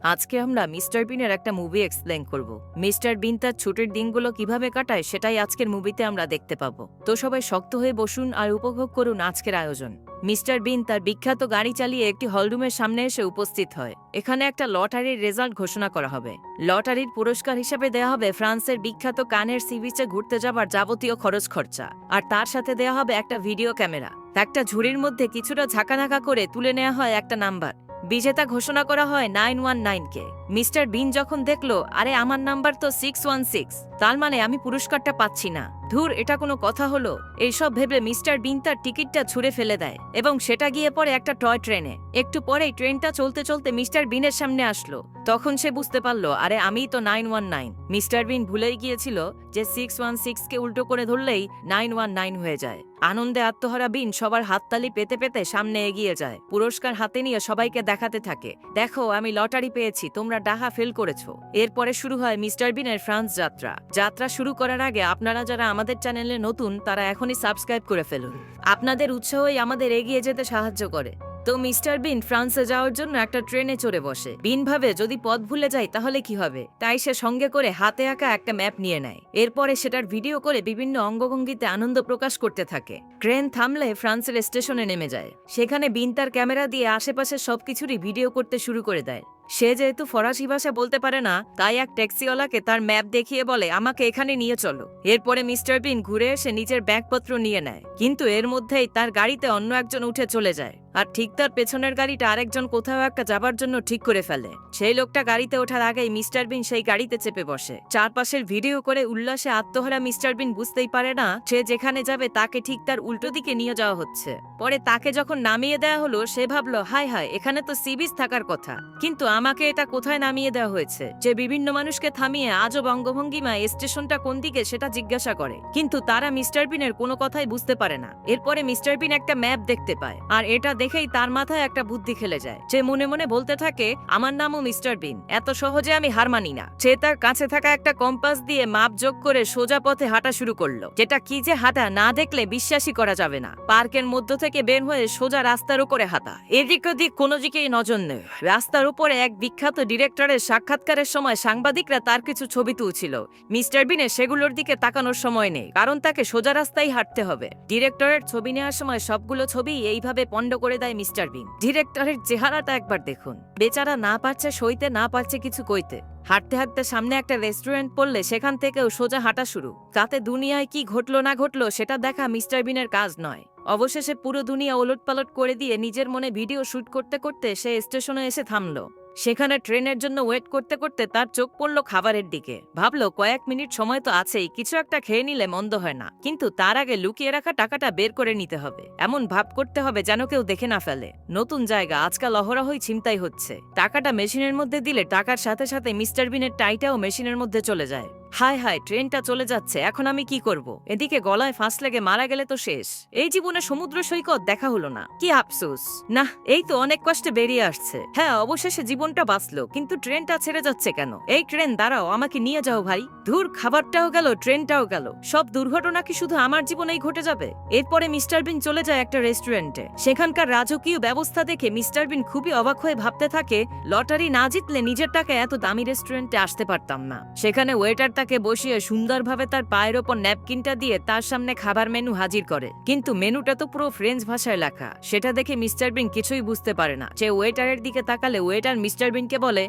আজকে আমরা মিস্টার বিনের একটা মুভি এক্সপ্লেন করব। মিস্টার বিন তার ছুটির দিনগুলো কিভাবে কাটায় সেটাই আজকের মুভিতে আমরা দেখতে পাবো। তো সবাই শক্ত হয়ে বসুন আর উপভোগ করুন আজকের আয়োজন। মিস্টার বিন তার বিখ্যাত গাড়ি চালিয়ে একটি হলরুমের সামনে এসে উপস্থিত হয়। এখানে একটা লটারির রেজাল্ট ঘোষণা করা হবে। লটারির পুরস্কার হিসেবে দেয়া হবে ফ্রান্সের বিখ্যাত কানের সি বিচে ঘুরতে যাবার যাবতীয় খরচ খরচা, আর তার সাথে দেয়া হবে একটা ভিডিও ক্যামেরা। একটা ঝুড়ির মধ্যে কিছুটা ঝাঁকানাকা করে তুলে নেওয়া হয় একটা নাম্বার। বিজেতা ঘোষণা করা হয় 919-কে। মিস্টার বিন যখন দেখলো আরে আমার নাম্বার তো 616, তার মানে আমি পুরস্কারটা পাচ্ছি না, ধুর এটা কোনো কথা হলো, এইসব ভেবে মিস্টার বিন তার টিকিটটা ছুঁড়ে ফেলে দেয় এবং সেটা গিয়ে পড়ে একটা টয় ট্রেনে। একটু পরেই ট্রেনটা চলতে চলতে মিস্টার বিনের সামনে আসলো। তখন সে বুঝতে পারলো আরে আমিই তো 919। মিস্টার বিন ভুলেই গিয়েছিল যে 616-কে উল্টো করে ধরলেই 919 হয়ে যায়। আনন্দে আত্মহারা বিন সবার হাততালি পেতে পেতে সামনে এগিয়ে যায়। পুরস্কার হাতে নিয়ে সবাইকে দেখাতে থাকে, দেখো আমি লটারি পেয়েছি, তোমরা ডাহা ফেল করেছো। এরপরে শুরু হয় মিস্টার বিনের ফ্রান্স যাত্রা। যাত্রা শুরু করার আগে আপনারা যারা আমাদের চ্যানেলে নতুন তারা এখনই সাবস্ক্রাইব করে ফেলুন। আপনাদের উৎসাহই আমাদের এগিয়ে যেতে সাহায্য করে। তো মিস্টার বিন ফ্রান্সে যাওয়ার জন্য একটা ট্রেনে চড়ে বসে। বিন ভাবে যদি পথ ভুলে যায় তাহলে কি হবে, তাই সে সঙ্গে করে হাতে আঁকা একটা ম্যাপ নিয়ে নেয়। এরপরে সেটার ভিডিও করে বিভিন্ন অঙ্গভঙ্গিতে আনন্দ প্রকাশ করতে থাকে। ট্রেন থামলে ফ্রান্সের স্টেশনে নেমে যায়। সেখানে বিন তার ক্যামেরা দিয়ে আশেপাশের সবকিছুরই ভিডিও করতে শুরু করে দেয়। সে যেহেতু ফরাসি ভাষা বলতে পারে না, তাই এক ট্যাক্সিওয়ালাকে তার ম্যাপ দেখিয়ে বলে আমাকে এখানে নিয়ে চলো। এরপরে মিস্টার বিন ঘুরে এসে নিজের ব্যাগপত্র নিয়ে নেয়, কিন্তু এর মধ্যেই তার গাড়িতে অন্য একজন উঠে চলে যায়, আর ঠিক তার পেছনের গাড়িটা আরেকজন কোথাও একটা যাবার জন্য ঠিক করে ফেলে। সেই লোকটা গাড়িতে ওঠার আগেই মিস্টার বিন সেই গাড়িতে চেপে বসে। চারপাশের ভিডিও করে উল্লাসে আত্মহারা মিস্টার বিন বুঝতেই পারে না সে যেখানে যাবে তাকে ঠিক তার উল্টো দিকে নিয়ে যাওয়া হচ্ছে। পরে তাকে যখন নামিয়ে দেওয়া হলো সে ভাবলো হায় হায়, এখানে তো সি বিচ থাকার কথা, কিন্তু আমাকে এটা কোথায় নামিয়ে দেওয়া হয়েছে। যে বিভিন্ন মানুষকে থামিয়ে আজব অঙ্গভঙ্গিমায় স্টেশনটা কোন দিকে সেটা জিজ্ঞাসা করে, কিন্তু তারা মিস্টার বিনের কোনো কথাই বুঝতে পারে না। এরপরে মিস্টার বিন একটা ম্যাপ দেখতে পায়, আর এটা দেখেই তার মাথায় একটা বুদ্ধি খেলে যায়। সে মনে মনে বলতে থাকে আমার নামও মিস্টার বিন, এত সহজে আমি হার মানি না। সে তার কাছে থাকা একটা কম্পাস দিয়ে মাপ যোগ করে সোজা পথে হাঁটা শুরু করলো, যেটা কি যে হাঁটা না দেখলে বিশ্বাসই করা যাবে না। পার্কের মধ্য থেকে বের হয়ে সোজা রাস্তার উপরে হাঁটা, এদিক ওদিক কোনো দিকেই নজর নেই। রাস্তার উপরে এক বিখ্যাত ডিরেক্টরের সাক্ষাৎকারের সময় সাংবাদিকরা তার কিছু ছবি তুলছিল। মিস্টার বিনের সেগুলোর দিকে তাকানোর সময় নেই, কারণ তাকে সোজা রাস্তায় হাঁটতে হবে। ডিরেক্টরের ছবি নেওয়ার সময় সবগুলো ছবি এইভাবে পণ্ড করে দেয় মিস্টার বিন। ডিরেক্টরের চেহারাটা একবার দেখুন, বেচারা না পারছে সইতে, না পারছে কিছু কইতে। হাঁটতে হাঁটতে সামনে একটা রেস্টুরেন্ট পড়লে সেখান থেকেও সোজা হাঁটা শুরু। তাতে দুনিয়ায় কি ঘটলো না ঘটলো সেটা দেখা মিস্টার বিনের কাজ নয়। অবশেষে পুরো দুনিয়া ওলটপালট করে দিয়ে নিজের মনে ভিডিও শুট করতে করতে সে স্টেশনে এসে থামলো। সেখানে ট্রেনের জন্য ওয়েট করতে করতে তার চোখ পড়লো খাবারের দিকে। ভাবলো কয়েক মিনিট সময় তো আছেই, কিছু একটা খেয়ে নিলে মন্দ হয় না, কিন্তু তার আগে লুকিয়ে রাখা টাকাটা বের করে নিতে হবে। এমন ভাব করতে হবে যেন কেউ দেখে না ফেলে। নতুন জায়গা, আজকাল অহরহই ছিনতাই হচ্ছে। টাকাটা মেশিনের মধ্যে দিলে টাকার সাথে সাথে মিস্টার বিনের টাইটাও মেশিনের মধ্যে চলে যায়। হায় হায়, ট্রেনটা চলে যাচ্ছে, এখন আমি কি করব? এদিকে গলায় ফাঁস লেগে মারা গেলে তো শেষ। এই জীবনে সমুদ্র সৈকত দেখা হলো না, কি আফসোস। না, এই তো অনেক কষ্টে বেরিয়ে আসছে। হ্যাঁ, অবশেষে জীবনটা বাঁচলো, কিন্তু ট্রেনটা ছেড়ে যাচ্ছে কেন? এই ট্রেন দাঁড়াও, আমাকে নিয়ে যাও ভাই। ধুর, খাবারটাও গেল, ট্রেনটাও গেল, সব দুর্ঘটনা কি শুধু আমার জীবনেই ঘটে যাবে? এরপরে মিস্টার বিন চলে যায় একটা রেস্টুরেন্টে। সেখানকার রাজকীয় ব্যবস্থা দেখে মিস্টার বিন খুবই অবাক হয়ে ভাবতে থাকে লটারি না জিতলে নিজের টাকা এত দামি রেস্টুরেন্টে আসতে পারতাম না। সেখানে ওয়েটার তাকে বসিয়ে সুন্দরভাবে তার পায়ের ওপর ন্যাপকিনটা দিয়ে তার সামনে খাবার মেনু হাজির করে, কিন্তু মেনুটা তো পুরো ফ্রেঞ্চ ভাষায় লেখা। সেটা দেখে মিস্টার বিন কিছুই বুঝতে পারে না। সে ওয়েটারের দিকে তাকালে ওয়েটার মিস্টার বিনকে বলে,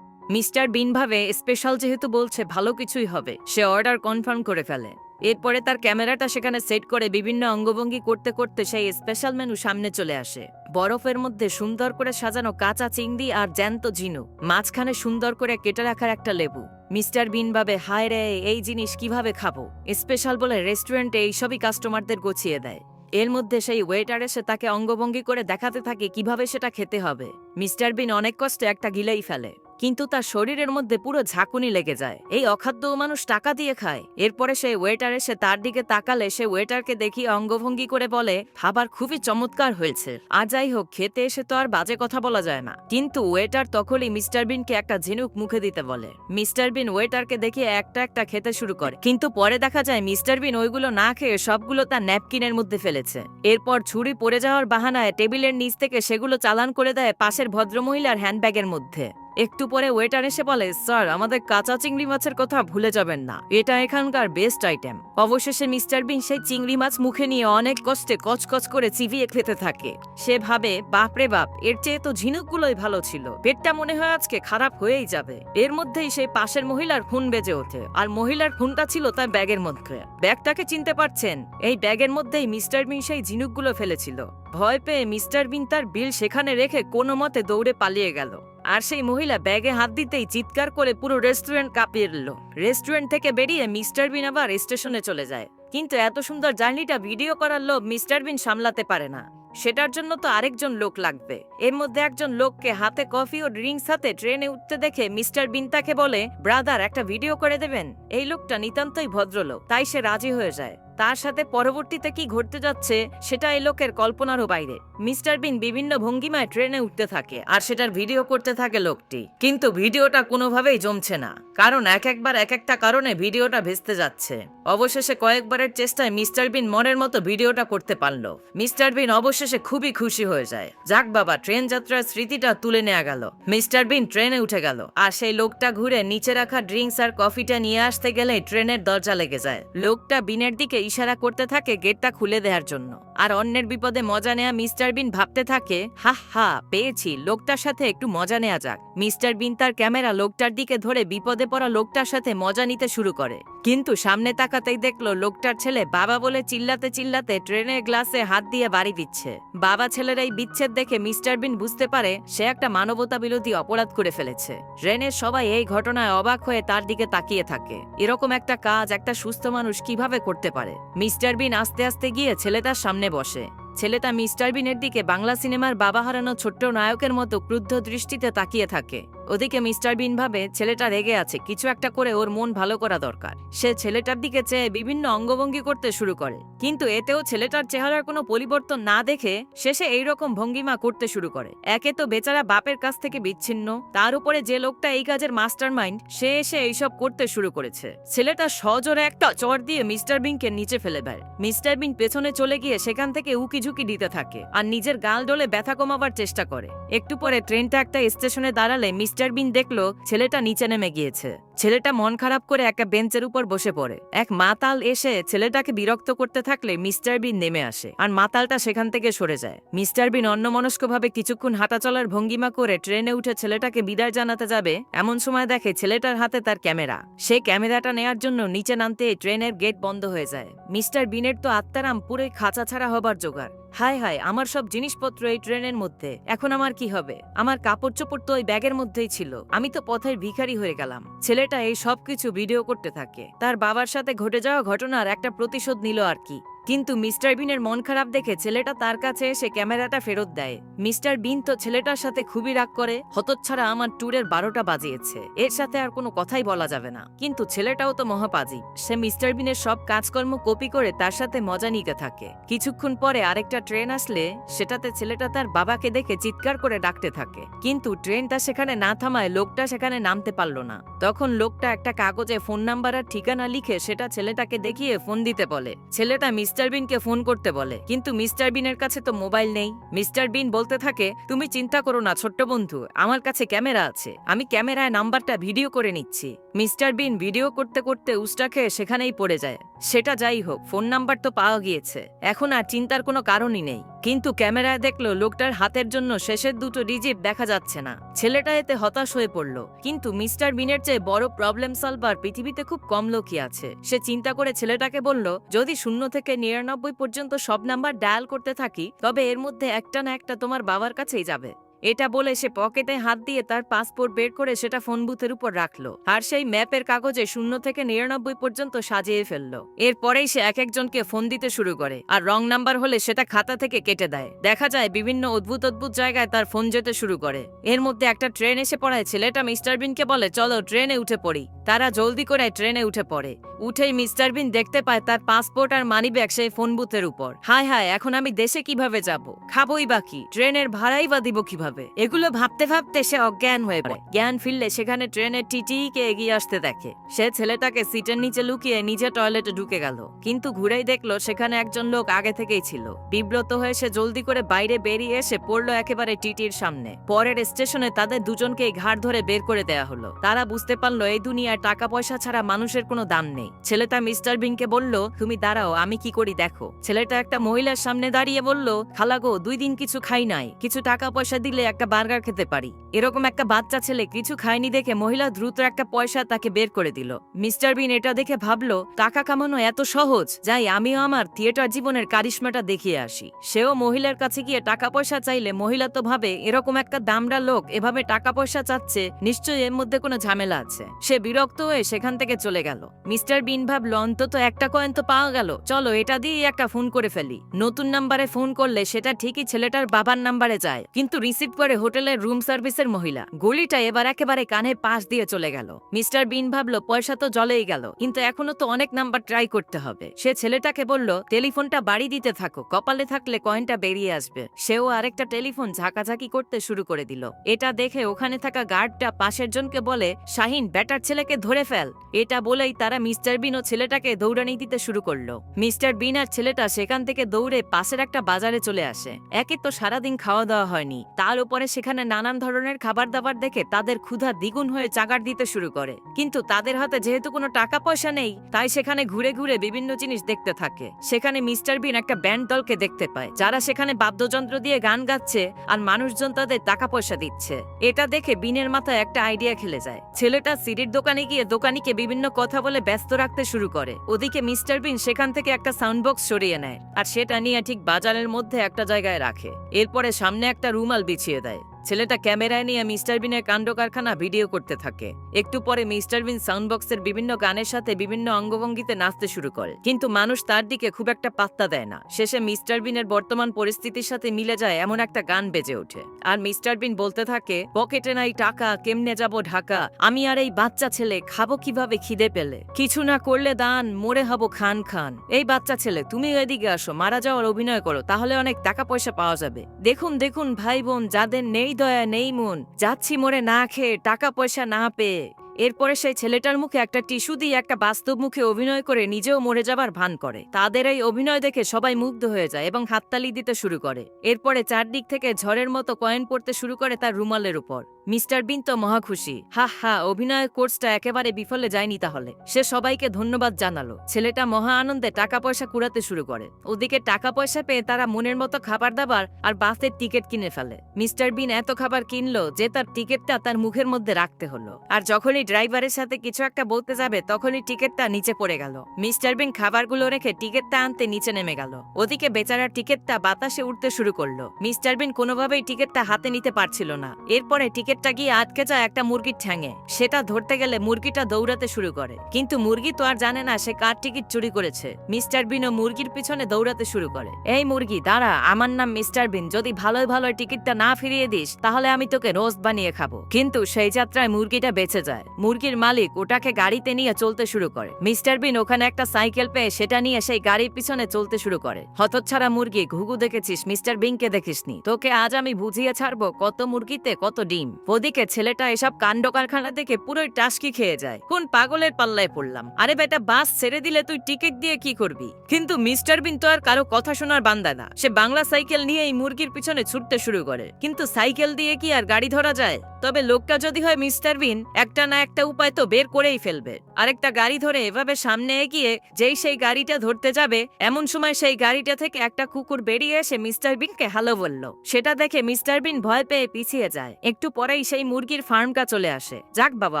মিস্টার বিন ভাবে স্পেশাল যেহেতু বলছে ভালো কিছুই হবে। সে অর্ডার কনফার্ম করে ফেলে। এরপরে তার ক্যামেরাটা সেখানে সেট করে বিভিন্ন অঙ্গভঙ্গি করতে করতে সেই স্পেশাল মেনু সামনে চলে আসে। বরফের মধ্যে সুন্দর করে সাজানো কাঁচা চিংড়ি আর জ্যান্ত ঝিনুক, মাঝখানে সুন্দর করে কেটে রাখার একটা লেবু। মিস্টার বিন ভাবে হায় রে, এই জিনিস কিভাবে খাবো? স্পেশাল বলে রেস্টুরেন্টে এইসবই কাস্টমারদের গছিয়ে দেয়। এর মধ্যে সেই ওয়েটার এসে তাকে অঙ্গভঙ্গি করে দেখাতে থাকে কিভাবে সেটা খেতে হবে। মিস্টার বিন অনেক কষ্টে একটা গিলেই ফেলে, কিন্তু তার শরীরের মধ্যে পুরো ঝাঁকুনি লেগে যায়। এই অখাদ্য মানুষ টাকা দিয়ে খায়। এরপরে সেই ওয়েটার এসে তার দিকে তাকালে সে ওয়েটারকে দেখিয়ে অঙ্গভঙ্গি করে বলে খাবার খুবই চমৎকার হয়েছে। আর যাই হোক, খেতে এসে তো আর বাজে কথা বলা যায় না। কিন্তু ওয়েটার তখনই মিস্টার বিনকে একটা ঝিনুক মুখে দিতে বলে। মিস্টার বিন ওয়েটারকে দেখিয়ে একটা একটা খেতে শুরু করে, কিন্তু পরে দেখা যায় মিস্টার বিন ওইগুলো না খেয়ে সবগুলো তার ন্যাপকিনের মধ্যে ফেলেছে। এরপর ছুরি পড়ে যাওয়ার বাহানায় টেবিলের নিচ থেকে সেগুলো চালান করে দেয় পাশের ভদ্রমহিলার হ্যান্ডব্যাগের মধ্যে। একটু পরে ওয়েটার এসে বলে, স্যার আমাদের কাঁচা চিংড়ি মাছের কথা ভুলে যাবেন না, এটা এখানকার বেস্ট আইটেম। অবশেষে মিস্টার বিন সেই চিংড়ি মাছ মুখে নিয়ে অনেক কষ্টে কচকচ করে চিবিয়ে খেতে থাকে। সে ভাবে, বাপরে বাপ, এর চেয়ে তো ঝিনুকগুলোই ভালো ছিল, পেটটা মনে হয় আজকে খারাপ হয়েই যাবে। এর মধ্যেই সেই পাশের মহিলার ফোন বেজে ওঠে, আর মহিলার ফোনটা ছিল তার ব্যাগের মধ্যে। ব্যাগটাকে চিনতে পারছেন, এই ব্যাগের মধ্যেই মিস্টার বিন সেই ঝিনুকগুলো ফেলেছিল। ভয় পেয়ে মিস্টার বিন তার বিল সেখানে রেখে কোনো মতে দৌড়ে পালিয়ে গেল। আর সেই মহিলা ব্যাগে হাত দিতেই চিৎকার করে পুরো রেস্টুরেন্ট কাঁপিয়ে দিল। রেস্টুরেন্ট থেকে বেরিয়ে মিস্টার বিন আবার স্টেশনে চলে যায়। কিন্তু এত সুন্দর জার্নিটা ভিডিও করার লোভ মিস্টার বিন সামলাতে পারে না। সেটার জন্য তো আরেকজন লোক লাগবে। এর মধ্যে একজন লোককে হাতে কফি ও ড্রিঙ্কস সাথে ট্রেনে উঠতে দেখে মিস্টার বিন তাকে বলে, ব্রাদার একটা ভিডিও করে দেবেন। এই লোকটা নিতান্তই ভদ্রলোক, তাই সে রাজি হয়ে যায়। তার সাথে পরবর্তীতে কি ঘটতে যাচ্ছে সেটা এই লোকের কল্পনারও বাইরে। মিস্টার বিন বিভিন্ন ভঙ্গিমায় ট্রেনে উঠতে থাকে আর সেটার ভিডিও করতে থাকে লোকটি। কিন্তু ভিডিওটা কোনোভাবেই জমছে না, কারণ একবার এক একটা কারণে ভিডিওটা ভেস্তে যাচ্ছে। অবশেষে কয়েকবারের চেষ্টায় মিস্টার বিন মনের মতো ভিডিওটা করতে পারল। মিস্টার বিন অবশেষে খুবই খুশি হয়ে যায়। যাক বাবা, ট্রেন যাত্রার স্মৃতিটা তুলে নেওয়া গেল। মিস্টার বিন ট্রেনে উঠে গেল, আর সেই লোকটা ঘুরে নিচে রাখা ড্রিঙ্কস আর কফিটা নিয়ে আসতে গেলেই ট্রেনের দরজা লেগে যায়। লোকটা বিনের দিকে ইশারা করতে থাকে গেটটা খুলে দেওয়ার জন্য। আর অন্যের বিপদে মজা নেয়া মিস্টার বিন ভাবতে থাকে, হা হা, পেয়েছি, লোকটার সাথে একটু মজা নেওয়া যাক। মিস্টার বিন তার ক্যামেরা লোকটার দিকে ধরে বিপদে পড়া লোকটার সাথে মজা নিতে শুরু করে। কিন্তু সামনে তাকাতেই দেখলো লোকটার ছেলে বাবা বলে চিল্লাতে চিল্লাতে ট্রেনের গ্লাসে হাত দিয়ে বাড়ি দিচ্ছে। বাবা ছেলের এই বিচ্ছেদ দেখে মিস্টার বিন বুঝতে পারে সে একটা মানবতা বিরোধী অপরাধ করে ফেলেছে। ট্রেনের সবাই এই ঘটনায় অবাক হয়ে তার দিকে তাকিয়ে থাকে। এরকম একটা কাজ একটা সুস্থ মানুষ কিভাবে করতে পারে? মিস্টার বিন আস্তে আস্তে গিয়ে ছেলেটার সামনে বসে। ছেলেটা মিস্টার বিনের দিকে বাংলা সিনেমার বাবা হারানো ছোট্ট নায়কের মতো ক্রুদ্ধ দৃষ্টিতে তাকিয়ে থাকে। ওদিকে মিস্টার বিন ভাবে ছেলেটা রেগে আছে, কিছু একটা করে ওর মন ভালো করা দরকার। সে ছেলেটার দিকে চেয়ে বিভিন্ন অঙ্গভঙ্গি করতে শুরু করে, কিন্তু এতেও ছেলেটার চেহারার কোনো পরিবর্তন না দেখে শেষে এইরকম ভঙ্গিমা করতে শুরু করে। একে তো বেচারা বাপের কাছ থেকে বিচ্ছিন্ন, তার উপরে যে লোকটা এই কাজের মাস্টার মাইন্ড সে এসে এইসব করতে শুরু করেছে। ছেলেটা সজোরে একটা চড় দিয়ে মিস্টার বিনকে নিচে ফেলে দেয়। মিস্টার বিন পেছনে চলে গিয়ে সেখান থেকে উকি ঝুঁকি দিতে থাকে আর নিজের গাল ডলে ব্যথা কমাবার চেষ্টা করে। একটু পরে ট্রেনটা একটা স্টেশনে দাঁড়ালে মিস্টার বিন দেখলো ছেলেটা নিচে নেমে গিয়েছে। ছেলেটা মন খারাপ করে একটা বেঞ্চের উপর বসে পড়ে। এক মাতাল এসে ছেলেটাকে বিরক্ত করতে থাকলে মিস্টার বিন নেমে আসে আর মাতালটা সেখান থেকে সরে যায়। মিস্টার বিন অন্যমনস্কভাবে কিছুক্ষণ হাঁটা চলার ভঙ্গিমা করে ট্রেনে উঠে ছেলেটাকে বিদায় জানাতে যাবে, এমন সময় দেখে ছেলেটার হাতে তার ক্যামেরা। সে ক্যামেরাটা নেয়ার জন্য নিচে নামতে ট্রেনের গেট বন্ধ হয়ে যায়। মিস্টার বিনের তো আত্মারাম পুরোই খাঁচা ছাড়া হবার জোগাড়। হায় হায়, আমার সব জিনিসপত্র এই ট্রেনের মধ্যে, এখন আমার কি হবে? আমার কাপড় চোপড় তো ওই ব্যাগের মধ্যেই ছিল, আমি তো পথের ভিখারি হয়ে গেলাম। ছেলেটা এই সবকিছু ভিডিও করতে থাকে। তার বাবার সাথে ঘটে যাওয়া ঘটনার একটা প্রতিশোধ নিল আর কি। কিন্তু মিস্টার বিনের মন খারাপ দেখে ছেলেটা তার কাছে এসে ক্যামেরাটা ফেরত দেয়। মিস্টার বিন তো ছেলেটার সাথে খুবই রাগ করে, হতচ্ছাড়া আমার ট্যুরের 12টা বাজিয়েছে, এর সাথে আর কোনো কথাই বলা যাবে না। কিন্তু ছেলেটাও তো মহাপাজি, সে মিস্টার বিনের সব কাজকর্ম কপি করে তার সাথে মজা নিতে থাকে। কিছুক্ষণ পরে আরেকটা ট্রেন আসলে সেটাতে ছেলেটা তার বাবাকে দেখে চিৎকার করে ডাকতে থাকে, কিন্তু ট্রেনটা সেখানে না থামায় লোকটা সেখানে নামতে পারল না। তখন লোকটা একটা কাগজে ফোন নাম্বার আর ঠিকানা লিখে সেটা ছেলেটাকে দেখিয়ে ফোন দিতে বলে। ছেলেটা মিস্টার বিনকে ফোন করতে বলে, কিন্তু মিস্টার বিনের কাছে তো মোবাইল নেই। মিস্টার বিন বলতে থাকে, তুমি চিন্তা করো না ছোট্ট বন্ধু, আমার কাছে ক্যামেরা আছে, আমি ক্যামেরায় নাম্বারটা ভিডিও করে নিচ্ছি। মিস্টার বিন ভিডিও করতে করতে উস্টা খেয়ে সেখানেই পড়ে যায়। সেটা যাই হোক, ফোন নাম্বার তো পাওয়া গিয়েছে, এখন আর চিন্তার কোনো কারণই নেই। কিন্তু ক্যামেরায় দেখলো লোকটার হাতের জন্য শেষের দুটো ডিজিট দেখা যাচ্ছে না। ছেলেটা এতে হতাশ হয়ে পড়ল। কিন্তু মিস্টার বিনের চেয়ে বড় প্রবলেম সলভার পৃথিবীতে খুব কম লোকই আছে। সে চিন্তা করে ছেলেটাকে বলল, যদি 0 থেকে 99 পর্যন্ত সব নাম্বার ডায়াল করতে থাকি তবে এর মধ্যে একটা না একটা তোমার বাবার কাছেই যাবে। এটা বলে সে পকেটে হাত দিয়ে তার পাসপোর্ট বের করে সেটা ফোন বুথের উপর রাখলো আর সেই ম্যাপের কাগজে 0 থেকে 99 পর্যন্ত সাজিয়ে ফেললো। এরপরেই সে এক একজনকে ফোন দিতে শুরু করে আর রং নাম্বার হলে সেটা খাতা থেকে কেটে দেয়। দেখা যায় বিভিন্ন অদ্ভুত অদ্ভুত জায়গায় তার ফোন যেতে শুরু করে। এর মধ্যে একটা ট্রেন এসে পড়ায়। ছেলেটা মিস্টার বিনকে বলে, চলো ট্রেনে উঠে পড়ি। তারা জলদি করে ট্রেনে উঠে পড়ে। উঠেই মিস্টার বিন দেখতে পায় তার পাসপোর্ট আর মানিব্যাগ সেই ফোন বুথের উপর। হায় হায়, এখন আমি দেশে কিভাবে যাব? খাবই বাকি, ট্রেনের ভাড়াই বা দিব কিভাবে? হবে। এগুলো ভাবতে ভাবতে সে অজ্ঞান হয়ে পড়ে। জ্ঞান ফিরলে সেখানে ট্রেনের টিটিকে এগিয়ে আসতে দেখে। সে ছেলেটাকে সিটের নিচে লুকিয়ে নিজে টয়লেটে ঢুকে গেল, কিন্তু ঘুরেই দেখলো সেখানে একজন লোক আগে থেকেই ছিল। বিব্রত হয়ে সে জলদি করে বাইরে বেরিয়ে এসে পড়লো একেবারে টিটির সামনে। পরের স্টেশনে তাদের দুজনকেই ঘাড় ধরে বের করে দেয়া হলো। তারা বুঝতে পারলো এই দুনিয়ায় টাকা পয়সা ছাড়া মানুষের কোনো দাম নেই। ছেলেটা মিস্টার বিনকে বলল, তুমি দাঁড়াও, আমি কি করি দেখো। ছেলেটা একটা মহিলার সামনে দাঁড়িয়ে বলল, খালাগো 2 দিন কিছু খাই নাই, কিছু টাকা পয়সা দিলে একটা বার্গার খেতে পারি। এরকম একটা বাচ্চা ছেলে কিছু খায়নি দেখে মহিলা দ্রুত একটা পয়সা তাকে বের করে দিল। মিস্টার বিন এটা দেখে ভাবলো, টাকা কামানো এত সহজ, যাই আমিও আমার থিয়েটার জীবনের কারিশমাটা দেখিয়ে আসি। সেও মহিলার কাছে গিয়ে টাকা পয়সা চাইলে মহিলা তো ভাবে এরকম একটা দামড়া লোক এভাবে টাকা পয়সা চাচ্ছে, নিশ্চয়ই এর মধ্যে কোনো ঝামেলা আছে। সে বিরক্ত হয়ে সেখান থেকে চলে গেল। মিস্টার বিন ভাবলো, অন্তত একটা কয়েন তো পাওয়া গেল, চলো এটা দিয়ে একটা ফোন করে ফেলি। নতুন নাম্বারে ফোন করলে সেটা ঠিকই ছেলেটার বাবার নাম্বারে যায়, কিন্তু রিসিভ করে হোটেলের রুম সার্ভিসের মহিলা। গলিটা এবার একেবারে কানে পাশ দিয়ে চলে গেল। মিস্টার বিন ভাবলো, পয়সা তো জলেই গেল, কিন্তু এখনো তো অনেক নাম্বার ট্রাই করতে হবে। সে ছেলেটাকে বলল, টেলিফোনটা বাড়ি দিতে থাকো, কপালে থাকলে কয়েনটা বেরিয়ে আসবে। সেও আরেকটা টেলিফোন ঝাঁকাঝাঁকি করতে শুরু করে দিল। এটা দেখে ওখানে থাকা গার্ডটা পাশের জনকে বলে, শাহিন ব্যাটার ছেলেকে ধরে ফেল। এটা বলেই তারা মিস্টার বিন ও ছেলেটাকে দৌড়ানি দিতে শুরু করলো। মিস্টার বিন আর ছেলেটা সেখান থেকে দৌড়ে পাশের একটা বাজারে চলে আসে। একে তো সারাদিন খাওয়া দাওয়া হয়নি, তার উপরে সেখানে নানান ধরনের খাবার দাবার দেখে তাদের ক্ষুধা দ্বিগুণ হয়ে চাগার দিতে শুরু করে। কিন্তু তাদের হাতে যেহেতু কোনো টাকা পয়সা নেই, তাই সেখানে ঘুরে ঘুরে বিভিন্ন জিনিস দেখতে থাকে। সেখানে মিস্টার বিন একটা ব্যান্ড দলকে দেখতে পায়, যারা সেখানে বাদ্যযন্ত্র দিয়ে গান গাচ্ছে আর মানুষজন তাদের টাকা পয়সা দিচ্ছে। এটা দেখে বিনের মাথায় একটা আইডিয়া খেলে যায়। ছেলেটা সিডির দোকানে গিয়ে দোকানিকে বিভিন্ন কথা বলে ব্যস্ত রাখতে শুরু করে। ওদিকে মিস্টার বিন সেখান থেকে একটা সাউন্ড বক্স সরিয়ে নেয় আর সেটা নিয়ে ঠিক বাজারের মধ্যে একটা জায়গায় রাখে। এরপরে সামনে একটা রুমাল বিছিয়ে দেয়। ছেলেটা ক্যামেরায় নিয়ে মিস্টার বিনের কাণ্ড কারখানা ভিডিও করতে থাকে। একটু পরে মিস্টার বিন সাউন্ড বক্সের বিভিন্ন গানের সাথে বিভিন্ন অঙ্গভঙ্গিতে নাচতে শুরু করে, কিন্তু মানুষ তার দিকে খুব একটা পাত্তা দেয় না। শেষে মিস্টার বিনের বর্তমান পরিস্থিতির সাথে মিলে যায় এমন একটা গান বেজে ওঠে, আর মিস্টার বিন বলতে থাকে, পকেটে নাই টাকা, কেমনে যাব ঢাকা, আমি আর এই বাচ্চা ছেলে খাবো কিভাবে খিদে পেলে, কিছু না করলে দান, মরে হব খান খান। এই বাচ্চা ছেলে তুমি এদিকে আসো, মারা যাওয়ার অভিনয় করো, তাহলে অনেক টাকা পয়সা পাওয়া যাবে। দেখুন দেখুন ভাই বোন, যাদের নেই দয়া নেই মন, যাচ্ছি মরে না খেয়ে টাকা পয়সা না পেয়ে। এরপরে সেই ছেলেটার মুখে একটা টিস্যু দিয়ে একটা বাস্তব মুখে অভিনয় করে নিজেও মরে যাবার ভান করে। তাদের এই অভিনয় দেখে সবাই মুগ্ধ হয়ে যায় এবং হাততালি দিতে শুরু করে। এরপরে চারদিক থেকে ঝড়ের মতো কয়েন পড়তে শুরু করে তার রুমালের উপর। মিস্টার বিন তো মহা খুশি, হা হা, অভিনয়ের কোর্সটা একেবারে বিফলে যায়নি তাহলে। সে সবাইকে ধন্যবাদ জানালো। ছেলেটা মহা আনন্দে টাকা পয়সা কুড়াতে শুরু করে। ওদিকে টাকা পয়সা পেয়ে তারা মনের মতো খাবার দাবার আর বাসের টিকিট কিনে ফেলে। মিস্টার বিন এত খাবার কিনলো যে তার টিকিটটা তার মুখের মধ্যে রাখতে হলো, আর যখনই ড্রাইভারের সাথে কিছু একটা বলতে যাবে তখনই টিকিটটা নিচে পড়ে গেল। মিস্টার বিন খাবারগুলো রেখে টিকিটটা আনতে নিচে নেমে গেল। ওদিকে বেচারার টিকিটটা বাতাসে উঠতে শুরু করলো। মিস্টার বিন কোনোভাবেই টিকিটটা হাতে নিতে পারছিল না। এরপরে টিকিটটা গিয়ে আটকে যায় একটা মুরগির ঠ্যাঙে। সেটা ধরতে গেলে মুরগিটা দৌড়াতে শুরু করে, কিন্তু মুরগি তো আর জানে না সে কার টিকিট চুরি করেছে। মিস্টার বিনও মুরগির পিছনে দৌড়াতে শুরু করে। এই মুরগি দাঁড়া, আমার নাম মিস্টার বিন, যদি ভালোই ভালো টিকিটটা না ফিরিয়ে দিস তাহলে আমি তোকে রোস্ট বানিয়ে খাবো। কিন্তু সেই যাত্রায় মুরগিটা বেঁচে যায়। মুরগির মালিক ওটাকে গাড়িতে নিয়ে চলতে শুরু করে। মিস্টার বিন ওখানে একটা সাইকেল পেয়ে সেটা নিয়ে সেই গাড়ির পিছনে চলতে শুরু করে। হতচ্ছাড়া মুরগি, ঘুঘু দেখেছিস, মিস্টার বিনকে দেখিসনি, তোকে আজ আমি বুঝিয়ে ছাড়বো কত মুরগিতে কত ডিম। ওদিকে ছেলেটা এসব কাণ্ড কারখানা দেখে পুরোই টাসকি খেয়ে যায়। কোন পাগলের পাল্লায় পড়লাম, আরে বেটা বাস ছেড়ে দিলে তুই টিকিট দিয়ে কি করবি? কিন্তু মিস্টার বিন তো আর কারো কথা শোনার বান্দা না। সে বাংলা সাইকেল নিয়ে এই মুরগির পিছনে ছুটতে শুরু করে। কিন্তু সাইকেল দিয়ে কি আর গাড়ি ধরা যায়? তবে লোকটা যদি হয় মিস্টার বিন, একটা না একটা উপায় তো বের করেই ফেলবে। আরেকটা গাড়ি ধরে এভাবে সামনে এগিয়ে যেই সেই গাড়িটা ধরতে যাবে, এমন সময় সেই গাড়িটা থেকে একটা কুকুর বেরিয়ে এসে মিস্টার বিনকে হ্যালো বলল। সেটা দেখে মিস্টার বিন ভয় পেয়ে পিছিয়ে যায়। একটু পরেই সেই মুরগির ফার্মটা চলে আসে। যাক বাবা,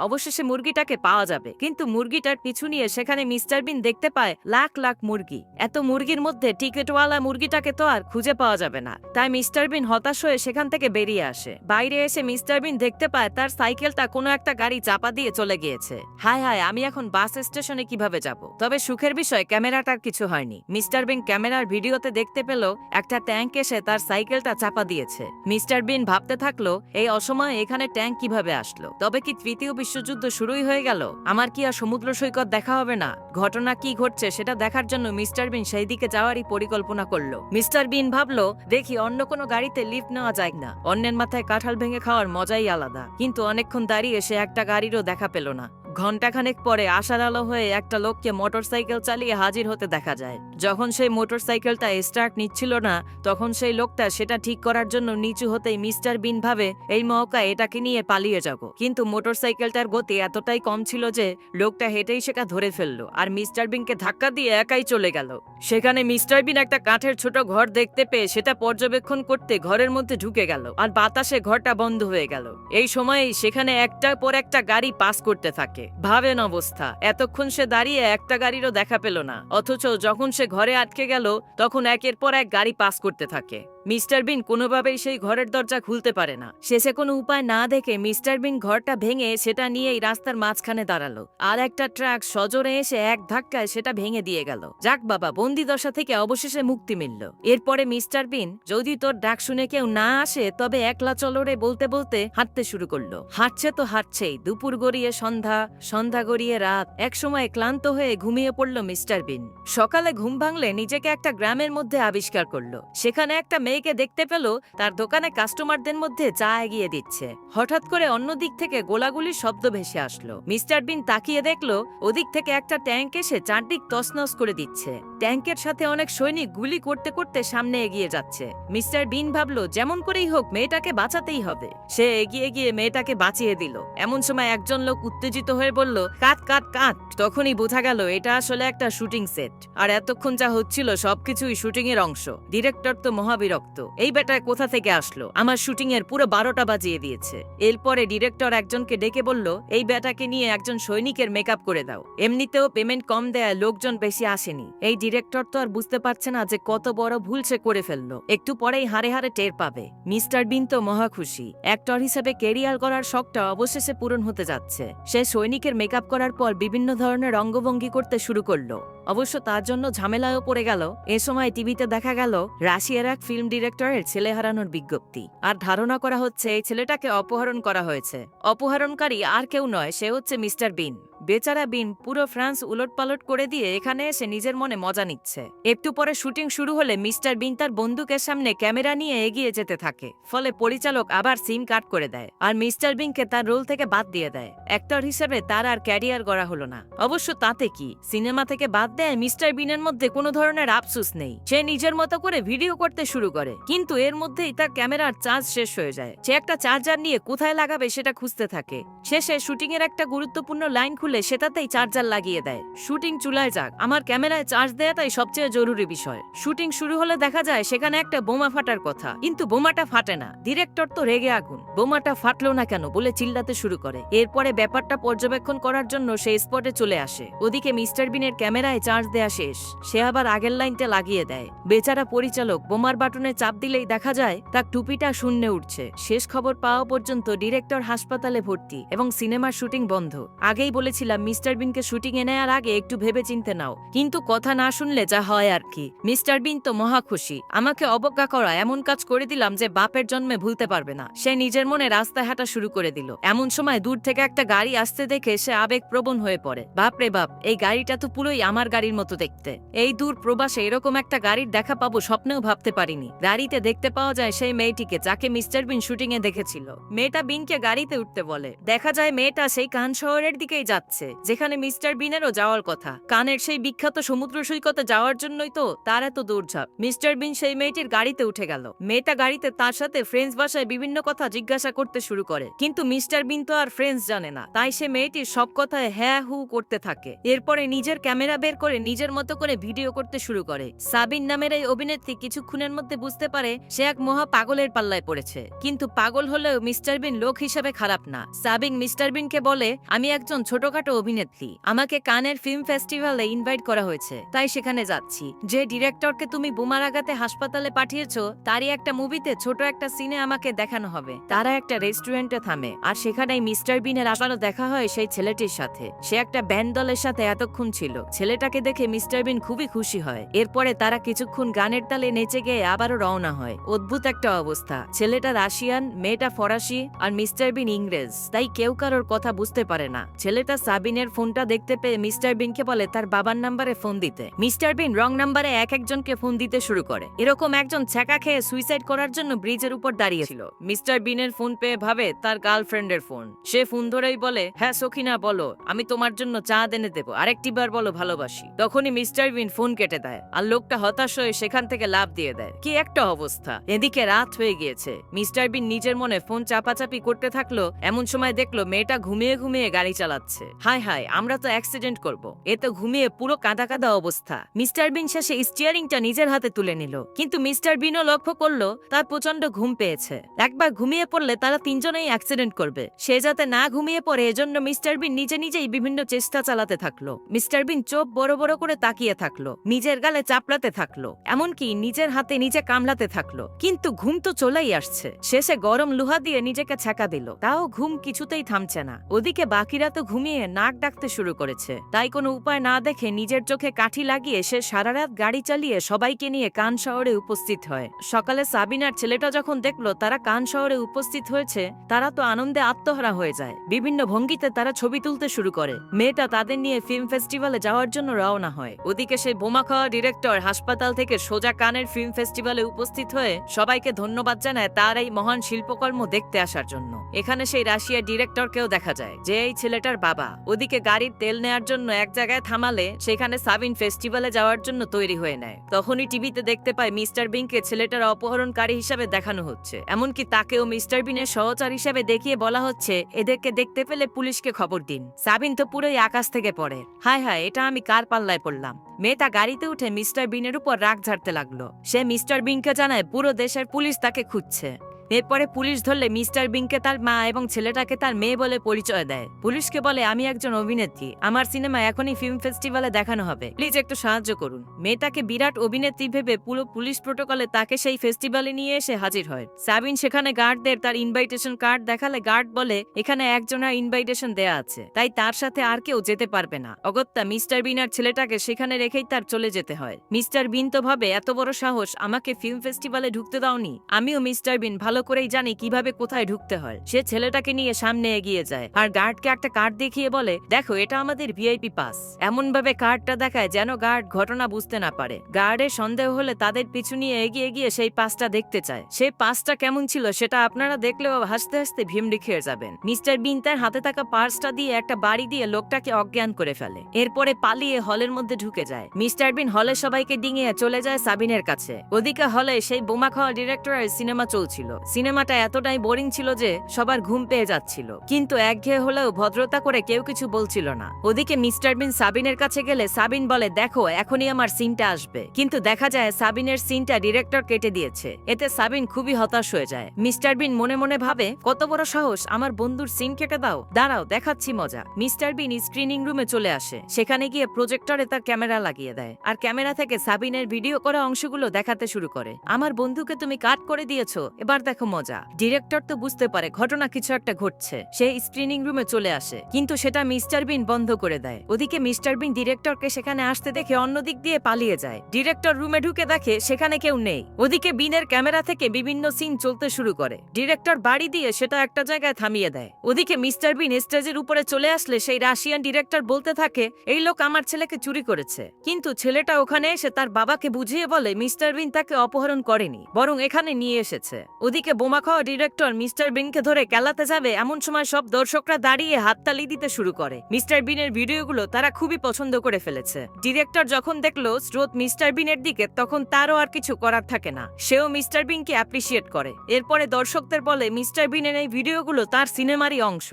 অবশেষে মুরগিটাকে পাওয়া যাবে। কিন্তু মুরগিটার পিছু নিয়ে সেখানে মিস্টার বিন দেখতে পায় লাখ লাখ মুরগি। এত মুরগির মধ্যে টিকিটওয়ালা মুরগিটাকে তো আর খুঁজে পাওয়া যাবে না। তাই মিস্টার বিন হতাশ হয়ে সেখান থেকে বেরিয়ে আসে। বাইরে এসে মিস্টার বিন দেখতে পায় তার সাইকেলটা কোনো একটা গাড়ি চাপা দিয়ে চলে গিয়েছে। হায় হায়, আমি এখন বাস স্টেশনে কিভাবে যাব? তবে সুখের বিষয়, ক্যামেরাটার কিছু হয়নি। মিস্টার বিন ক্যামেরার ভিডিওতে দেখতে পেল একটা ট্যাঙ্ক এসে তার সাইকেলটা চাপা দিয়েছে। মিস্টার বিন ভাবতে থাকলো, এই অসময়ে সময় এখানে ট্যাঙ্ক কিভাবে আসলো? তবে কি তৃতীয় বিশ্বযুদ্ধ শুরুই হয়ে গেল? আমার কি আর সমুদ্র সৈকত দেখা হবে না? ঘটনা কি ঘটছে সেটা দেখার জন্য মিস্টার বিন সেই দিকে যাওয়ারই পরিকল্পনা করলো। মিস্টার বিন ভাবলো, দেখি অন্য কোনো গাড়িতে লিফট নেওয়া যায় না। অন্যের মাথায় কাঁঠাল ভেঙে খাওয়ার মজাই আলাদা। কিন্তু অনেকক্ষণ দাঁড়িয়ে সে একটা গাড়িরও দেখা পেল না। ঘণ্টাখানেক পরে আশার আলো হয়ে একটা লোককে মোটরসাইকেল চালিয়ে হাজির হতে দেখা যায়। যখন সেই মোটরসাইকেলটা স্টার্ট নিচ্ছিল না, তখন সেই লোকটা সেটা ঠিক করার জন্য নিচু হতেই মিস্টার বিন ভাবে, এই মৌকা এটাকে নিয়ে পালিয়ে যাব। কিন্তু মোটরসাইকেলটার গতি এতটাই কম ছিল যে লোকটা হেঁটেই সেটা ধরে ফেললো আর মিস্টার বিনকে ধাক্কা দিয়ে একাই চলে গেল। সেখানে মিস্টার বিন একটা কাঠের ছোট ঘর দেখতে পেয়ে সেটা পর্যবেক্ষণ করতে ঘরের মধ্যে ঢুকে গেল আর বাতাসে ঘরটা বন্ধ হয়ে গেল। এই সময়েই সেখানে একটার পর একটা গাড়ি পাস করতে থাকে। ভাবেন অবস্থা, এতক্ষণ সে দাঁড়িয়ে একটা গাড়িরও দেখা পেল না, অথচ যখন সে ঘরে আটকে গেল তখন একের পর এক গাড়ি পাস করতে থাকে। মিস্টার বিন কোনোভাবেই সেই ঘরের দরজা খুলতে পারে না। শেষে কোনো উপায় না দেখে মিস্টার বিন ঘরটা ভেঙে সেটা নিয়েই রাস্তার মাঝখানে দাঁড়ালো। আর একটা ট্রাক সজোরে এসে এক ধাক্কায় সেটা ভেঙে দিয়ে গেল। যাক বাবা, বন্দি দশা থেকে অবশেষে মুক্তি মিলল। এরপরে মিস্টার বিন, যদি তোর ডাক শুনে কেউ না আসে তবে একলা চলরে বলতে বলতে হাঁটতে শুরু করলো। হাঁটছে তো হাঁটছেই, দুপুর গড়িয়ে সন্ধ্যা, সন্ধ্যা গড়িয়ে রাত। একসময় ক্লান্ত হয়ে ঘুমিয়ে পড়ল মিস্টার বিন। সকালে ঘুম ভাঙলে নিজেকে একটা গ্রামের মধ্যে আবিষ্কার করলো। সেখানে একটা মেয়েকে দেখতে পেল তার দোকানে কাস্টমারদের মধ্যে চা এগিয়ে দিচ্ছে। হঠাৎ করে অন্য দিক থেকে গোলাগুলির শব্দ ভেসে আসলো। মিস্টার বিন তাকিয়ে দেখলো ওদিক থেকে একটা ট্যাঙ্ক এসে চারদিক তছনছ করে দিচ্ছে। ট্যাঙ্কের সাথে অনেক সৈনিক গুলি করতে করতে সামনে এগিয়ে যাচ্ছে। মিস্টার বিন ভাবলো যেমন করেই হোক মেয়েটাকে বাঁচাতেই হবে। সে এগিয়ে গিয়ে মেয়েটাকে বাঁচিয়ে দিল। এমন সময় একজন লোক উত্তেজিত হয়ে বলল, কাট কাট কাট। তখনই বোঝা গেল এটা আসলে একটা শুটিং সেট, আর এতক্ষণ যা হচ্ছিল সবকিছুই শুটিং এর অংশ। ডিরেক্টর তো মহাবিরক্ত, এই বেটায় কোথা থেকে আসলো, আমার শুটিং এর পুরো 12টা বাজিয়ে দিয়েছে। এরপরে ডিরেক্টর একজনকে ডেকে বলল, এই বেটাকে নিয়ে একজন সৈনিকের মেকআপ করে দাও। এমনিতেও পেমেন্ট কম দেয় লোকজন বেশি আসেনি। এই ডিরেক্টর তো আর বুঝতে পারছে না যে কত বড় ভুল সে করে ফেললো। একটু পরেই হারে হারে টের পাবে। মিস্টার বিন তো মহা খুশি। অ্যাক্টর হিসেবে ক্যারিয়ার করার শখটা অবশেষে পূরণ হতে যাচ্ছে। সে সৈনিকের মেকআপ করার পর বিভিন্ন ধরনের অঙ্গভঙ্গি করতে শুরু করলো। অবশ্য তার জন্য ঝামেলায়ও পড়ে গেল। এ সময় টিভিতে দেখা গেল রাশিয়ার এক ফিল্ম ডিরেক্টরের ছেলে হারানোর বিজ্ঞপ্তি, আর ধারণা করা হচ্ছে এই ছেলেটাকে অপহরণ করা হয়েছে। অপহরণকারী আর কেউ নয়, সে হচ্ছে মিস্টার বিন। বেচারা বিন পুরো ফ্রান্স উলটপালট করে দিয়ে এখানে এসে নিজের মনে মজা নিচ্ছে। একটু পরে শুটিং শুরু হলে মিস্টার বিন তার বন্দুকের সামনে ক্যামেরা নিয়ে এগিয়ে যেতে থাকে। ফলে পরিচালক আবার সিন কাট করে দেয় আর মিস্টার বিনকে তার রোল থেকে বাদ দিয়ে দেয়। অ্যাক্টর হিসেবে তার আর ক্যারিয়ার গড়া হলো না। অবশ্য তাতে কি, সিনেমা থেকে বাদ দেয় মিস্টার বিনের মধ্যে কোনো ধরনের আফসোস নেই। সে নিজের মতো করে ভিডিও করতে শুরু করে, কিন্তু এর মধ্যেই তার ক্যামেরার চার্জ শেষ হয়ে যায়। সে একটা চার্জার নিয়ে কোথায় লাগাবে সেটা খুঁজতে থাকে। শেষে শুটিং এর একটা গুরুত্বপূর্ণ লাইন খুলে সেটাতেই চার্জার লাগিয়ে দেয়। শুটিং চুলায় যাক, আমার ক্যামেরায় চার্জ দেয়াটাই সবচেয়ে জরুরি বিষয়। শুটিং শুরু হলে দেখা যায় সেখানে একটা বোমা ফাটার কথা, কিন্তু বোমাটা ফাটে না। ডিরেক্টর তো রেগে আগুন, বোমাটা ফাটলো না কেন বলে চিল্লাতে শুরু করে। এরপরে ব্যাপারটা পর্যবেক্ষণ করার জন্য সে স্পটে চলে আসে। ওদিকে মিস্টার বিনের ক্যামেরায় চার্জ দেয়া শেষ, সে আবার আগের লাইনটা লাগিয়ে দেয়। বেচারা পরিচালক বোমার বাটনে চাপ দিলেই দেখা যায় তার টুপিটা শূন্যে উঠছে। শেষ খবর পাওয়া পর্যন্ত ডিরেক্টর হাসপাতালে ভর্তি এবং সিনেমার শুটিং বন্ধ। আগেই বলেছিলাম মিস্টার বিনকে শুটিং এ নেয়ার আগে একটু ভেবে চিনতে নাও, কিন্তু কথা না শুনলে যা হয় আর কি। মিস্টার বিন তো মহা খুশি, আমাকে অবজ্ঞা করা এমন কাজ করে দিলাম যে বাপের জন্মে ভুলতে পারবে না। সে নিজের মনে রাস্তায় হাঁটা শুরু করে দিল। এমন সময় দূর থেকে একটা গাড়ি আসতে দেখে সে আবেগপ্রবণ হয়ে পড়ে। বাপরে বাপ, এই গাড়িটা তো পুরোই আমার গাড়ির মতো দেখতে। এই দূর প্রবাসে এরকম একটা গাড়ির দেখা পাবো স্বপ্নেও ভাবতে পারিনি। গাড়িতে দেখতে পাওয়া যায় সেই মেয়েটিকে যাকে মিস্টার বিন শুটিং এ দেখেছিল। মেয়েটা বিনকে গাড়িতে উঠতে বলে। দেখা যায় মেয়েটা সেই কান শহরের দিকেই যাচ্ছে যেখানে মিস্টার বিনেরও যাওয়ার কথা। কানের সেই বিখ্যাত সমুদ্র সৈকতে যাওয়ার জন্যই তো তার এত দৌড়ঝাঁপ। মিস্টার বিন সেই মেয়েটির গাড়িতে উঠে গেল। মেয়েটা গাড়িতে তার সাথে ফ্রেঞ্চ ভাষায় বিভিন্ন কথা জিজ্ঞাসা করতে শুরু করে, কিন্তু মিস্টার বিন তো আর ফ্রেঞ্চ জানে না, তাই সে মেয়েটির সব কথায় হ্যাঁ হু করতে থাকে। এরপরে নিজের ক্যামেরা বের করে নিজের মতো করে ভিডিও করতে শুরু করে। সাবিন নামের এই অভিনেত্রী কিছুক্ষণের মধ্যে বুঝতে পারে সে এক মহা পাগলের পাল্লায় পড়েছে, কিন্তু পাগল হলেও মিস্টার বিন লোক হিসেবে খারাপ না। সাবিন মিস্টার বিনকে বলে, আমি একজন ছোটখাটো ছোটখাটো অভিনেত্রী, আমাকে কানের ফিল্ম ফেস্টিভ্যালে ইনভাইট করা হয়েছে, তাই সেখানে যাচ্ছি। যে ডিরেক্টরকে তুমি বোমা লাগাতে হাসপাতালে পাঠিয়েছো তারই একটা মুভিতে ছোট একটা সিনে আমাকে দেখানো হবে। তারা একটা রেস্টুরেন্টে থামে আর সেখানেই মিস্টার বিনের আবারও দেখা হয় সেই ছেলেটির সাথে। সে একটা ব্যান্ড দলের সাথে এতক্ষণ ছিল। ছেলেটাকে দেখে মিস্টার বিন খুবই খুশি হয়। এরপরে তারা কিছুক্ষণ গানের তালে নেচে গিয়ে আবারও রওনা হয়। অদ্ভুত একটা অবস্থা, ছেলেটা রাশিয়ান, মেয়েটা ফরাসি আর মিস্টার বিন ইংরেজ, তাই কেউ কারোর কথা বুঝতে পারে না। ছেলেটা সাবিনের ফোনটা দেখতে পেয়ে মিস্টার বিনকে বলে তার বাবার নাম্বারে ফোন দিতে। মিস্টার বিন রং নাম্বারে একজনকে ফোন দিতে শুরু করে। এরকম একজন ছ্যাঁকা খেয়ে সুইসাইড করার জন্য ব্রিজের উপর দাঁড়িয়েছিল। মিস্টার বিনের ফোন পেয়ে ভাবে তার গার্লফ্রেন্ডের ফোন। সে ফোন ধরেই বলে, হ্যাঁ সখিনা বলো, আমি তোমার জন্য চা এনে দেবো, আরেকটি বার বলো ভালোবাসি। তখনই মিস্টার বিন ফোন কেটে দেয় আর লোকটা হতাশ হয়ে সেখান থেকে লাফ দিয়ে দেয়। কি একটা অবস্থা! এদিকে রাত হয়ে গিয়েছে। মিস্টার বিন নিজের মনে ফোন চাপাচাপি করতে থাকলো। এমন সময় দেখলো মেয়েটা ঘুমিয়ে ঘুমিয়ে গাড়ি চালাচ্ছে। হায় হায়, আমরা তো অ্যাক্সিডেন্ট করব। এ তো ঘুমিয়ে পুরো কাঁদা কাঁদা অবস্থা। মিস্টার বিন শেষে স্টিয়ারিংটা নিজের হাতে তুলে নিল, কিন্তু মিস্টার বিনও লক্ষ্য করলো তার প্রচন্ড ঘুম পেয়েছে। একবার ঘুমিয়ে পড়লে তারা তিনজনেই অ্যাক্সিডেন্ট করবে। সে যাতে না ঘুমিয়ে পড়ে এজন্য মিস্টার বিন নিজে নিজেই বিভিন্ন চেষ্টা চালাতে থাকলো। মিস্টার বিন চোখ বড় বড় করে তাকিয়ে থাকলো, নিজের গালে চাপড়াতে থাকলো, এমনকি নিজের হাতে নিজে কামড়াতে থাকলো, কিন্তু ঘুম তো চলেই আসছে। শেষে গরম লোহা দিয়ে নিজেকে ছ্যাঁকা দিল, তাও ঘুম কিছুতেই থামছে না। ওদিকে বাকিরা তো ঘুমিয়ে নাক ডাকতে শুরু করেছে। তাই কোনো উপায় না দেখে নিজের চোখে কাঠি লাগিয়ে সে সারা রাত গাড়ি চালিয়ে সবাইকে নিয়ে কান শহরে উপস্থিত হয়। সকালে সাবিনার ছেলেটা যখন দেখলো তারা কান শহরে উপস্থিত হয়েছে, তারা তো আনন্দে আত্মহারা হয়ে যায়। বিভিন্ন ভঙ্গিতে তারা ছবি তুলতে শুরু করে। মেয়েটা তাদের নিয়ে ফিল্ম ফেস্টিভ্যালে যাওয়ার জন্য রওনা হয়। ওদিকে সেই বোমা খাওয়া ডিরেক্টর হাসপাতাল থেকে সোজা কানের ফিল্ম ফেস্টিভ্যালে উপস্থিত হয়ে সবাইকে ধন্যবাদ জানায় তার এই মহান শিল্পকর্ম দেখতে আসার জন্য। এখানে সেই রাশিয়ার ডিরেক্টরকেও দেখা যায়, যে এই ছেলেটার বাবা। ওদিকে গাড়ির তেল নেয়ার জন্য এক জায়গায় থামালে সেখানে সাবিন ফেস্টিভ্যালে যাওয়ার জন্য তৈরি হয়ে নেয়। তখনই টিভিতে দেখতে পায় মিস্টার বিনকে ছেলেটার অপহরণকারী হিসাবে দেখানো হচ্ছে। এমনকি তাকেও মিস্টার বিনের সহচর হিসাবে দেখিয়ে বলা হচ্ছে এদেরকে দেখতে পেলে পুলিশকে খবর দিন। সাবিন তো পুরোই আকাশ থেকে পড়ে। হায় হায়, এটা আমি কার পাল্লায় পড়লাম। মেয়েটা গাড়িতে উঠে মিস্টার বিনের উপর রাগ ঝাড়তে লাগলো। সে মিস্টার বিনকে জানায় পুরো দেশের পুলিশ তাকে খুঁজছে। এরপরে পুলিশ ধরলে মিস্টার বিনকে তার মা এবং ছেলেটাকে তার মেয়ে বলে পরিচয় দেয়। পুলিশকে বলে, আমি একজন অভিনেত্রী, আমার সিনেমা এখনই ফিল্ম ফেস্টিভ্যালে দেখানো হবে, প্লিজ একটু সাহায্য করুন। মেয়েটাকে বিরাট অভিনেত্রী ভেবে পুরো পুলিশ প্রোটোকলে তাকে সেই ফেস্টিভ্যালে নিয়ে এসে হাজির হয়। সাবিন সেখানে গার্ডদের তার ইনভাইটেশন কার্ড দেখালে গার্ড বলে এখানে একজনের ইনভাইটেশন দেয়া আছে, তাই তার সাথে আর কেউ যেতে পারবে না। অগত্যা মিস্টার বিন আর ছেলেটাকে সেখানে রেখেই তার চলে যেতে হয়। মিস্টার বিন তো ভাবে এত বড় সাহস, আমাকে ফিল্ম ফেস্টিভ্যালে ঢুকতে দাওনি। আমিও মিস্টার বিন ভালো করেই জানি কিভাবে কোথায় ঢুকতে হয়। সে ছেলেটাকে নিয়ে সামনে এগিয়ে যায় আর গার্ডকে একটা কার্ড দেখিয়ে বলে, দেখো এটা আমাদের ভিআইপি পাস। এমন ভাবে কার্ডটা দেখায় যেন গার্ড ঘটনা বুঝতে না পারে। গার্ডের সন্দেহ হলে তাদের পিছু নিয়ে এগিয়ে গিয়ে সেই পাসটা দেখতে চায়। সেই পাসটা কেমন ছিল সেটা আপনারা দেখলেও হাসতে হাসতে ভিমড়ি খেয়ে যাবেন। মিস্টার বিন তার হাতে থাকা পার্সটা দিয়ে একটা বাড়ি দিয়ে লোকটাকে অজ্ঞান করে ফেলে। এরপরে পালিয়ে হলের মধ্যে ঢুকে যায়। মিস্টার বিন হলে সবাইকে ডিঙিয়ে চলে যায় সাবিনের কাছে। ওদিকে হলে সেই বোমা খাওয়া ডিরেক্টরের সিনেমা চলছিল। সিনেমাটা এতটাই বোরিং ছিল যে সবার ঘুম পেয়ে যাচ্ছিল, কিন্তু একঘেয়ে হলেও ভদ্রতা করে কেউ কিছু বলছিল না। ওদিকে মিস্টার বিন সাবিনের কাছে গেলে সাবিন বলে, দেখো এখনই আমার সিনটা আসবে, কিন্তু দেখা যায় সাবিনের সিনটা ডিরেক্টর কেটে দিয়েছে। এতে সাবিন খুবই হতাশ হয়ে যায়। মিস্টার বিন মনে মনে ভাবে, কত বড় সাহস, আমার বন্ধুর সিন কেটে দাও, দাঁড়াও দেখাচ্ছি মজা। মিস্টার বিন স্ক্রিনিং রুমে চলে আসে। সেখানে গিয়ে প্রজেক্টরে তার ক্যামেরা লাগিয়ে দেয় আর ক্যামেরা থেকে সাবিনের ভিডিও করা অংশগুলো দেখাতে শুরু করে। আমার বন্ধুকে তুমি কাট করে দিয়েছো, এবার দেখো মজা। ডিরেক্টর তো বুঝতে পারে ঘটনা কিছু একটা ঘটছে। সে স্ক্রিনিং রুমে চলে আসে, কিন্তু সেটা মিস্টার বিন বন্ধ করে দেয়। ওদিকে মিস্টার বিন ডিরেক্টরকে সেখানে আসতে দেখে অন্য দিক দিয়ে পালিয়ে যায়। ডিরেক্টর রুমে ঢুকে দেখে সেখানে কেউ নেই। ওদিকে বিনের ক্যামেরা থেকে বিভিন্ন সিন চলতে শুরু করে। ডিরেক্টর বাড়ি দিয়ে সেটা একটা জায়গায় থামিয়ে দেয়। ওদিকে মিস্টার বিন স্টেজের উপরে চলে আসলে সেই রাশিয়ান ডিরেক্টর বলতে থাকে, এই লোক আমার ছেলেকে চুরি করেছে। কিন্তু ছেলেটা ওখানে এসে তার বাবাকে বুঝিয়ে বলে মিস্টার বিন তাকে অপহরণ করেনি, বরং এখানে নিয়ে এসেছে। ওদিকে বোমা খাওয়া ডিরেক্টর মিস্টার বিনকে ধরে কেলাতে যাবে, এমন সময় সব দর্শকরা দাঁড়িয়ে হাততালি দিতে শুরু করে। মিস্টার বিনের ভিডিওগুলো তারা খুবই পছন্দ করে ফেলেছে। ডিরেক্টর যখন দেখলো স্রোত মিস্টার বিনের দিকে, তখন তারও আর কিছু করার থাকে না। সেও মিস্টার বিনকে অ্যাপ্রিসিয়েট করে। এরপরে দর্শকদের বলে মিস্টার বিনের এই ভিডিওগুলো তার সিনেমারই অংশ।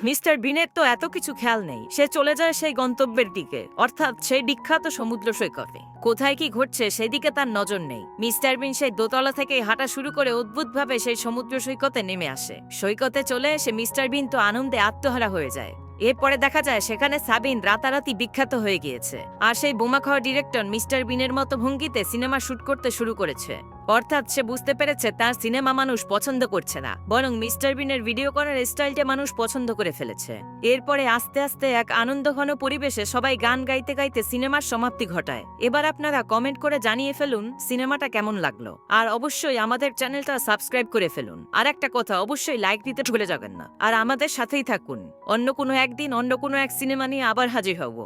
মিস্টার বিনের তো এত কিছু খেয়াল নেই। সে চলে যায় সেই গন্তব্যের দিকে, অর্থাৎ সেই বিখ্যাত সমুদ্র সৈকতে। কোথায় কি ঘটছে সেদিকে তার নজর নেই। মিস্টার বিন সেই দোতলা থেকে হাঁটা শুরু করে অদ্ভুতভাবে সেই সমুদ্র সৈকতে নেমে আসে। সৈকতে চলে এসে মিস্টার বিন তো আনন্দে আত্মহারা হয়ে যায়। এরপরে দেখা যায় সেখানে সাবিন রাতারাতি বিখ্যাত হয়ে গিয়েছে, আর সেই বোমা খাওয়া ডিরেক্টর মিস্টার বিনের মতো ভঙ্গিতে সিনেমা শুট করতে শুরু করেছে। অর্থাৎ সে বুঝতে পেরেছে তার সিনেমা মানুষ পছন্দ করছে না, বরং মিস্টার বিনের ভিডিও করার স্টাইলটা মানুষ পছন্দ করে ফেলেছে। এরপরে আস্তে আস্তে এক আনন্দঘন পরিবেশে সবাই গান গাইতে গাইতে সিনেমার সমাপ্তি ঘটায়। এবার আপনারা কমেন্ট করে জানিয়ে ফেলুন সিনেমাটা কেমন লাগলো, আর অবশ্যই আমাদের চ্যানেলটা সাবস্ক্রাইব করে ফেলুন। আর একটা কথা, অবশ্যই লাইক দিতে ভুলে যাবেন না, আর আমাদের সাথেই থাকুন। অন্য কোনো একদিন অন্য কোনো এক সিনেমা নিয়ে আবার হাজির হব।